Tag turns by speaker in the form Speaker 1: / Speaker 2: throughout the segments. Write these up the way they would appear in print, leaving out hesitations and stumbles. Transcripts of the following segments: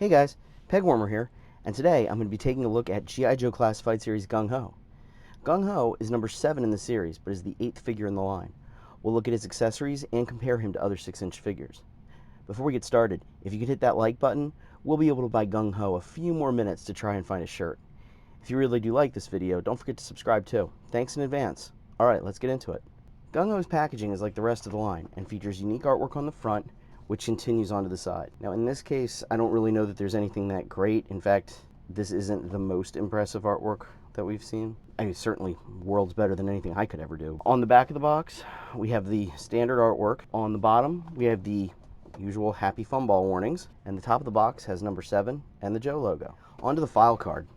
Speaker 1: Hey guys, Pegwarmer here, and today I'm going to be taking a look at G.I. Joe Classified Series Gung Ho. Gung Ho is number 7 in the series, but is the 8th figure in the line. We'll look at his accessories and compare him to other 6-inch figures. Before we get started, if you could hit that like button, we'll be able to buy Gung Ho a few more minutes to try and find a shirt. If you really do like this video, don't forget to subscribe too. Thanks in advance. Alright, let's get into it. Gung Ho's packaging is like the rest of the line and features unique artwork on the front, which continues onto the side. Now in this case, I don't really know that there's anything that great. In fact, this isn't the most impressive artwork that we've seen. I mean, certainly worlds better than anything I could ever do. On the back of the box, we have the standard artwork. On the bottom, we have the usual Happy Fun Ball warnings, and the top of the box has number 7 and the Joe logo. Onto the file card.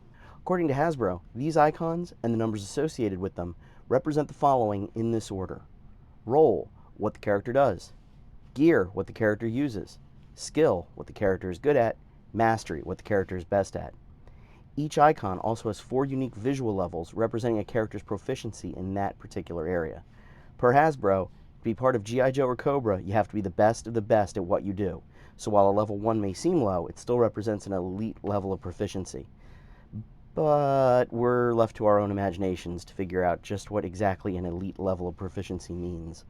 Speaker 1: According to Hasbro, these icons and the numbers associated with them represent the following in this order. Role, what the character does. Gear, what the character uses. Skill, what the character is good at. Mastery, what the character is best at. Each icon also has 4 unique visual levels representing a character's proficiency in that particular area. Per Hasbro, to be part of G.I. Joe or Cobra, you have to be the best of the best at what you do. So while a level 1 may seem low, it still represents an elite level of proficiency. But we're left to our own imaginations to figure out just what exactly an elite level of proficiency means.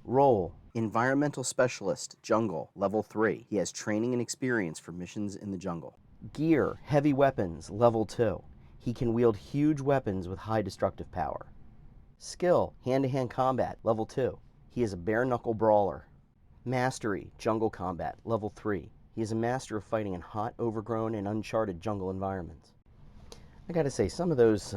Speaker 1: Role, Environmental Specialist, Jungle, Level 3. He has training and experience for missions in the jungle. Gear, Heavy Weapons, Level 2. He can wield huge weapons with high destructive power. Skill, Hand-to-hand Combat, Level 2. He is a bare-knuckle brawler. Mastery, Jungle Combat, Level 3. He is a master of fighting in hot, overgrown, and uncharted jungle environments. I gotta say, some of those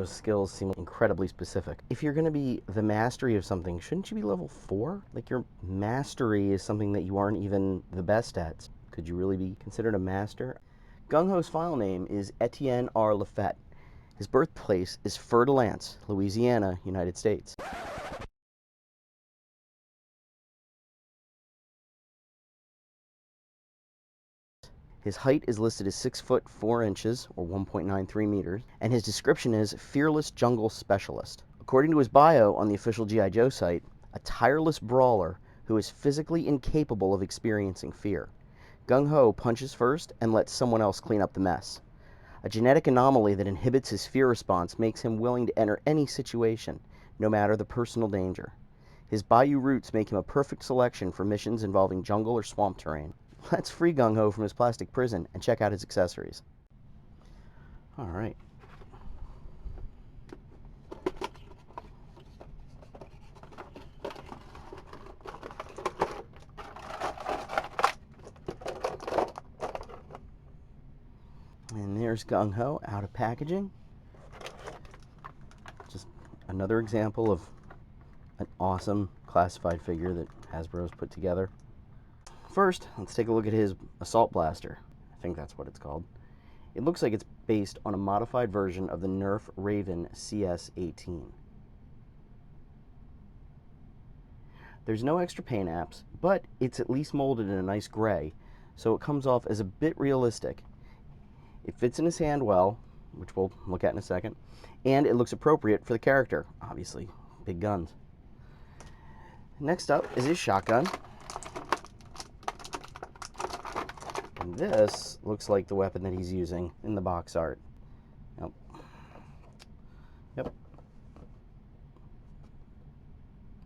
Speaker 1: skills seem incredibly specific. If you're going to be the mastery of something, shouldn't you be level 4? Like, your mastery is something that you aren't even the best at. Could you really be considered a master? Gung Ho's file name is Etienne R. Lafette. His birthplace is Fer de Lance, Louisiana, United States. His height is listed as 6 foot 4 inches, or 1.93 meters, and his description is Fearless Jungle Specialist. According to his bio on the official G.I. Joe site, a tireless brawler who is physically incapable of experiencing fear. Gung Ho punches first and lets someone else clean up the mess. A genetic anomaly that inhibits his fear response makes him willing to enter any situation, no matter the personal danger. His bayou roots make him a perfect selection for missions involving jungle or swamp terrain. Let's free Gung Ho from his plastic prison and check out his accessories. All right. And there's Gung Ho out of packaging. Just another example of an awesome classified figure that Hasbro's put together. First, let's take a look at his assault blaster. I think that's what it's called. It looks like it's based on a modified version of the Nerf Raven CS-18. There's no extra paint apps, but it's at least molded in a nice gray, so it comes off as a bit realistic. It fits in his hand well, which we'll look at in a second, and it looks appropriate for the character, obviously, big guns. Next up is his shotgun. And this looks like the weapon that he's using in the box art. Yep. Yep.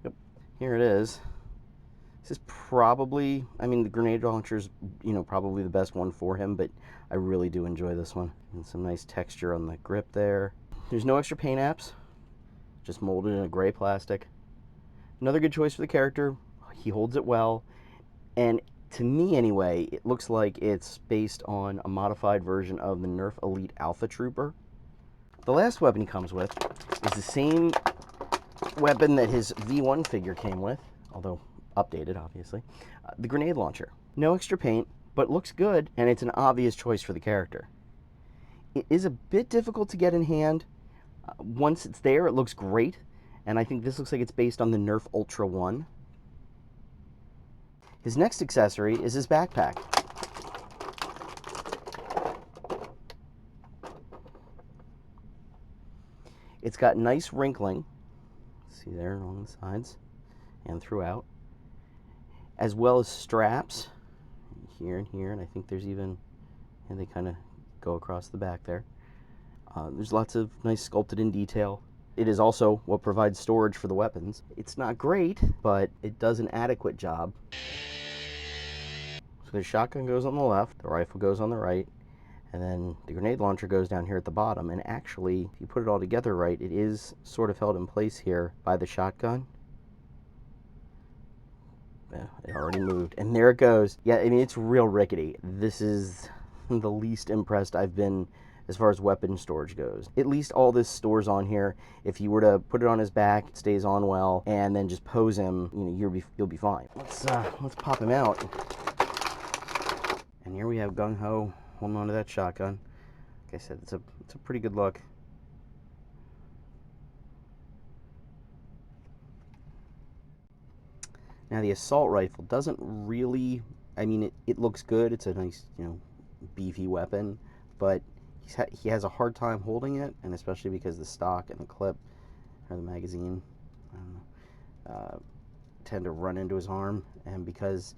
Speaker 1: Yep. Here it is. This is probably, I mean, the grenade launcher's, probably the best one for him, but I really do enjoy this one. And some nice texture on the grip there. There's no extra paint apps, just molded in a gray plastic. Another good choice for the character. He holds it well, and to me anyway, it looks like it's based on a modified version of the Nerf Elite Alpha Trooper. The last weapon he comes with is the same weapon that his V1 figure came with, although updated, obviously. The grenade launcher. No extra paint, but looks good, and it's an obvious choice for the character. It is a bit difficult to get in hand. Once it's there, it looks great, and I think this looks like it's based on the Nerf Ultra 1. His next accessory is his backpack. It's got nice wrinkling, see there along the sides and throughout, as well as straps here and here, and I think there's even and they kind of go across the back there. There's lots of nice sculpted in detail. It is also what provides storage for the weapons. It's not great, but it does an adequate job. So the shotgun goes on the left, the rifle goes on the right, and then the grenade launcher goes down here at the bottom. And actually, if you put it all together right, it is sort of held in place here by the shotgun. Yeah, it already moved. And there it goes. Yeah, I mean, it's real rickety. This is the least impressed I've been as far as weapon storage goes. At least all this stores on here. If you were to put it on his back, it stays on well, and then just pose him, you know, you'll be fine. Let's pop him out. And here we have Gung Ho holding onto that shotgun. Like I said, it's a pretty good look. Now the assault rifle doesn't really, I mean, it looks good. It's a nice, you know, beefy weapon, but he has a hard time holding it, and especially because the stock and the clip or the magazine tend to run into his arm, and because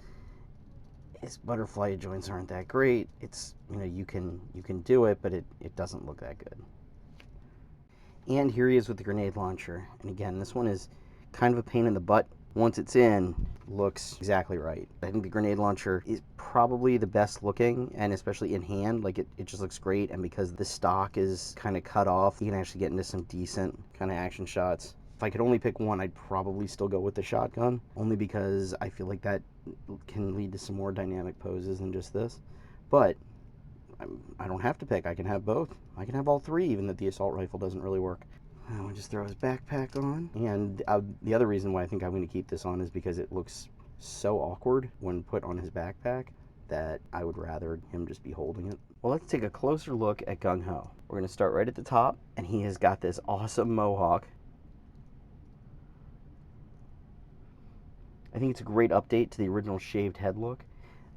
Speaker 1: his butterfly joints aren't that great, it's, you know, you can do it, but it doesn't look that good. And here he is with the grenade launcher, and again, this one is kind of a pain in the butt. Once it's in, looks exactly right. I think the grenade launcher is probably the best looking, and especially in hand, like it just looks great. And because the stock is kind of cut off, you can actually get into some decent kind of action shots. If I could only pick one, I'd probably still go with the shotgun, only because I feel like that can lead to some more dynamic poses than just this. But I don't have to pick. I can have both. I can have all three, even that the assault rifle doesn't really work. I'll just throw his backpack on. And the other reason why I think I'm going to keep this on is because it looks so awkward when put on his backpack that I would rather him just be holding it. Well, let's take a closer look at Gung Ho. We're going to start right at the top, and he has got this awesome mohawk. I think it's a great update to the original shaved head look.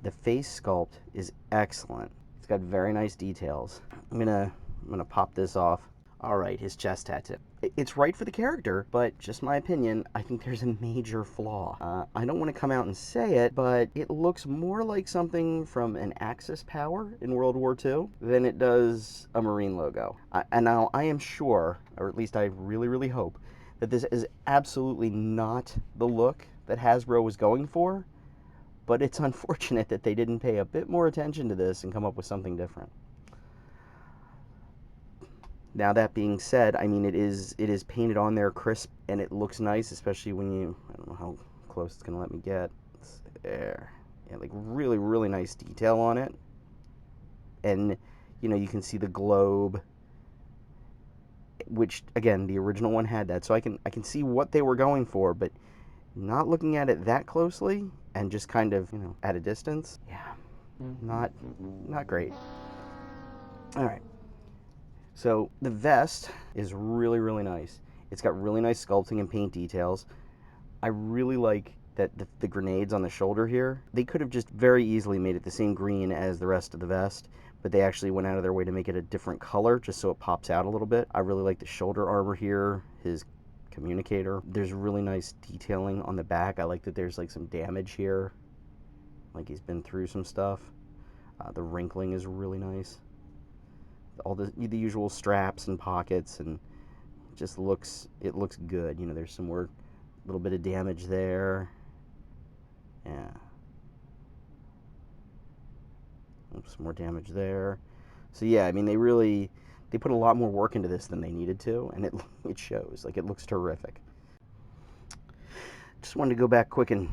Speaker 1: The face sculpt is excellent. It's got very nice details. I'm gonna pop this off. All right, his chest tattoo. It's right for the character, but just my opinion, I think there's a major flaw. I don't want to come out and say it, but it looks more like something from an Axis power in World War II than it does a Marine logo. And now I am sure, or at least I really, really hope, that this is absolutely not the look that Hasbro was going for, but it's unfortunate that they didn't pay a bit more attention to this and come up with something different. Now that being said, I mean, it is painted on there crisp, and it looks nice, especially when you, I don't know how close it's gonna let me get. It's there. Yeah, like really, really nice detail on it. And, you know, you can see the globe, which, again, the original one had that. So I can see what they were going for, but not looking at it that closely and just kind of, you know, at a distance, yeah, not great. All right. So the vest is really, really nice. It's got really nice sculpting and paint details. I really like that the grenades on the shoulder here, they could have just very easily made it the same green as the rest of the vest, but they actually went out of their way to make it a different color just so it pops out a little bit. I really like the shoulder armor here, his communicator. There's really nice detailing on the back. I like that there's like some damage here, like he's been through some stuff. The wrinkling is really nice. All the usual straps and pockets, and it looks good. You know, there's some more little bit of damage there. Yeah. Some more damage there. So yeah, I mean, they put a lot more work into this than they needed to, and it shows. Like, it looks terrific. Just wanted to go back quick and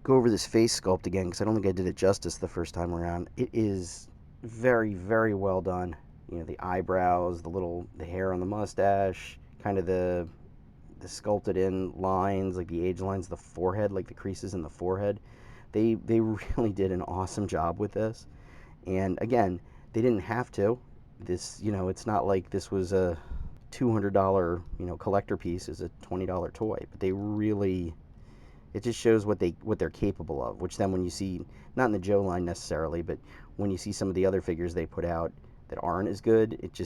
Speaker 1: go over this face sculpt again, because I don't think I did it justice the first time around. It is very, very well done. You know, the eyebrows, the hair on the mustache, kind of the sculpted in lines, like the age lines, the forehead, like the creases in the forehead. They really did an awesome job with this. And again, they didn't have to. This, you know, it's not like this was a $200, you know, collector piece is a $20 toy, but they really, it just shows what they're capable of, which then when you see, not in the Joe line necessarily, but when you see some of the other figures they put out that aren't as good, it's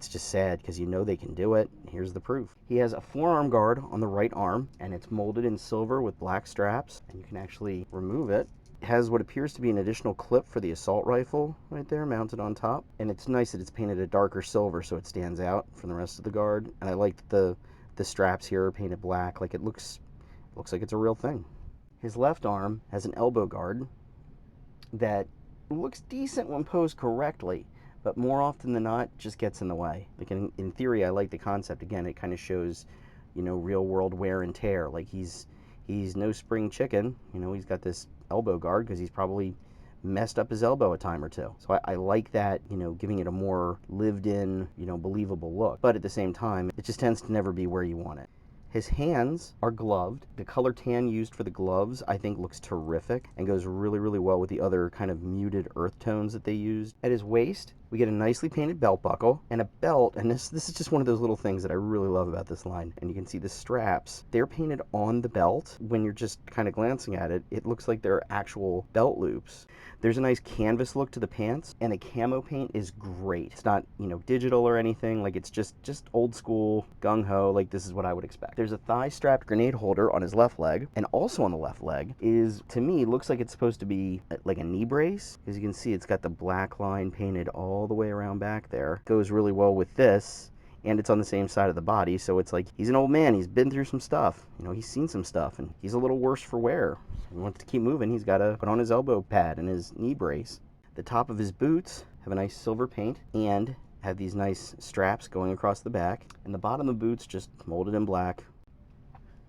Speaker 1: just sad, because you know they can do it. Here's the proof. He has a forearm guard on the right arm, and it's molded in silver with black straps, and you can actually remove it It has what appears to be an additional clip for the assault rifle right there mounted on top. And it's nice that it's painted a darker silver so it stands out from the rest of the guard. And I like that the straps here are painted black. Like it looks like it's a real thing. His left arm has an elbow guard that looks decent when posed correctly, but more often than not just gets in the way. Like in theory, I like the concept. Again, it kind of shows, real world wear and tear. Like he's no spring chicken. He's got this elbow guard because he's probably messed up his elbow a time or two. So I like that, giving it a more lived in, believable look. But at the same time, it just tends to never be where you want it. His hands are gloved. The color tan used for the gloves, I think, looks terrific and goes really, really well with the other kind of muted earth tones that they used. At his waist, we get a nicely painted belt buckle and a belt, and this is just one of those little things that I really love about this line. And you can see the straps. They're painted on the belt. When you're just kind of glancing at it, it looks like they're actual belt loops. There's a nice canvas look to the pants, and the camo paint is great. It's not, digital or anything. Like, it's just old school, gung-ho, like this is what I would expect. There's a thigh-strapped grenade holder on his left leg, and also on the left leg is, to me, looks like it's supposed to be like a knee brace. As you can see, it's got the black line painted all the way around back there. Goes really well with this, and it's on the same side of the body, so it's like he's an old man. He's been through some stuff. He's seen some stuff, and he's a little worse for wear. He wants to keep moving. He's got to put on his elbow pad and his knee brace. The top of his boots have a nice silver paint and have these nice straps going across the back, and the bottom of the boots just molded in black.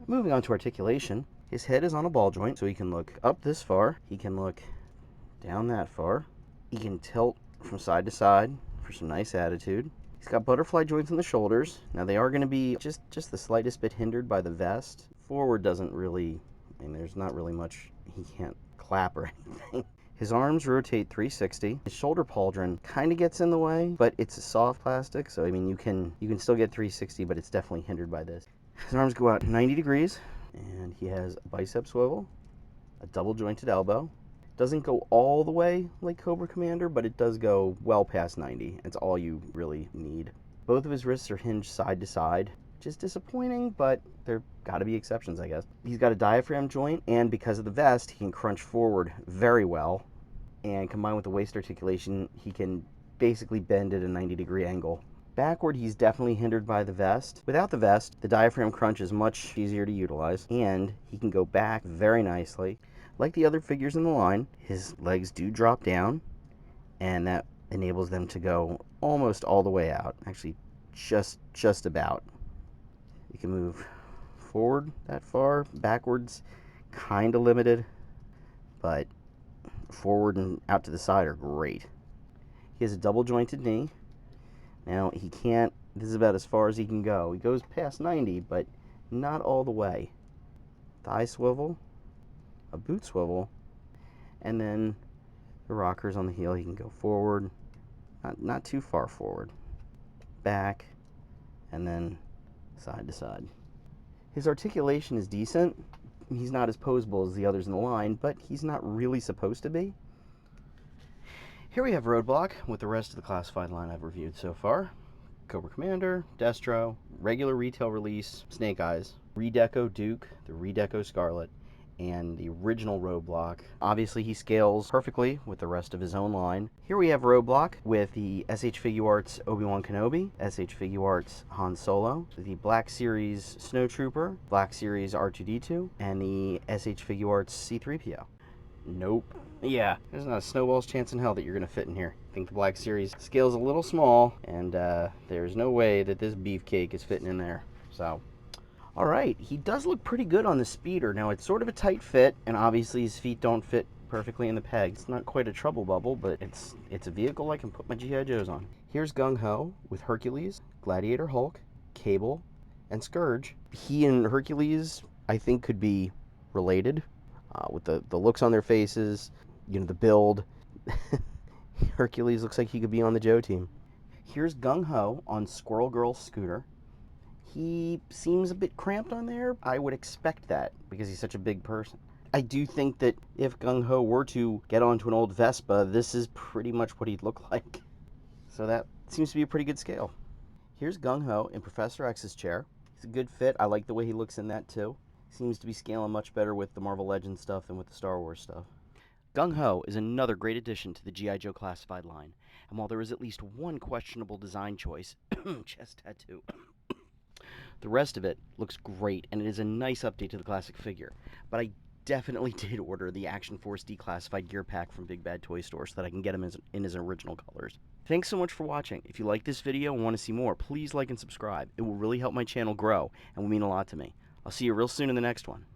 Speaker 1: Moving on to articulation, his head is on a ball joint, so he can look up this far, he can look down that far, he can tilt from side to side for some nice attitude. He's got butterfly joints on the shoulders. Now they are going to be just the slightest bit hindered by the vest. Forward doesn't really, there's not really much, he can't clap or anything. His arms rotate 360. His shoulder pauldron kind of gets in the way, but it's a soft plastic, so you can still get 360, but it's definitely hindered by this. His arms go out 90 degrees, and he has a bicep swivel, a double jointed elbow. Doesn't go all the way like Cobra Commander, but it does go well past 90. It's all you really need. Both of his wrists are hinged side to side, which is disappointing, but there got to be exceptions, I guess. He's got a diaphragm joint, and because of the vest, he can crunch forward very well. And combined with the waist articulation, he can basically bend at a 90-degree angle. Backward, he's definitely hindered by the vest. Without the vest, the diaphragm crunch is much easier to utilize, and he can go back very nicely. Like the other figures in the line, his legs do drop down, and that enables them to go almost all the way out. Actually, just about. You can move forward that far, backwards, kind of limited, but forward and out to the side are great. He has a double jointed knee. Now, he can't, this is about as far as he can go. He goes past 90, but not all the way. Thigh swivel, a boot swivel, and then the rockers on the heel. He can go forward, not too far forward, back, and then side to side. His articulation is decent. He's not as poseable as the others in the line, but he's not really supposed to be. Here we have Roadblock with the rest of the classified line I've reviewed so far. Cobra Commander, Destro, regular retail release, Snake Eyes, Redeco Duke, the Redeco Scarlet, and the original Roadblock. Obviously he scales perfectly with the rest of his own line. Here we have Roadblock with the SH Figuarts Obi-Wan Kenobi, SH Figuarts Han Solo, the Black Series Snowtrooper, Black Series R2-D2, and the SH Figuarts C-3PO. Nope. Yeah, there's not a snowball's chance in hell that you're going to fit in here. I think the Black Series scale's a little small, and there's no way that this beefcake is fitting in there. So, alright, he does look pretty good on the speeder. Now, it's sort of a tight fit, and obviously his feet don't fit perfectly in the pegs. It's not quite a trouble bubble, but it's a vehicle I can put my G.I. Joes on. Here's Gung Ho with Hercules, Gladiator Hulk, Cable, and Scourge. He and Hercules, I think, could be related. With the looks on their faces, the build. Hercules looks like he could be on the Joe team. Here's Gung Ho on Squirrel Girl's scooter. He seems a bit cramped on there. I would expect that because he's such a big person. I do think that if Gung Ho were to get onto an old Vespa, this is pretty much what he'd look like. So that seems to be a pretty good scale. Here's Gung Ho in Professor X's chair. It's a good fit. I like the way he looks in that too. Seems to be scaling much better with the Marvel Legends stuff than with the Star Wars stuff. Gung Ho is another great addition to the G.I. Joe classified line, and while there is at least one questionable design choice, chest tattoo, the rest of it looks great, and it is a nice update to the classic figure. But I definitely did order the Action Force Declassified Gear Pack from Big Bad Toy Store so that I can get him in his original colors. Thanks so much for watching. If you like this video and want to see more, please like and subscribe. It will really help my channel grow and will mean a lot to me. I'll see you real soon in the next one.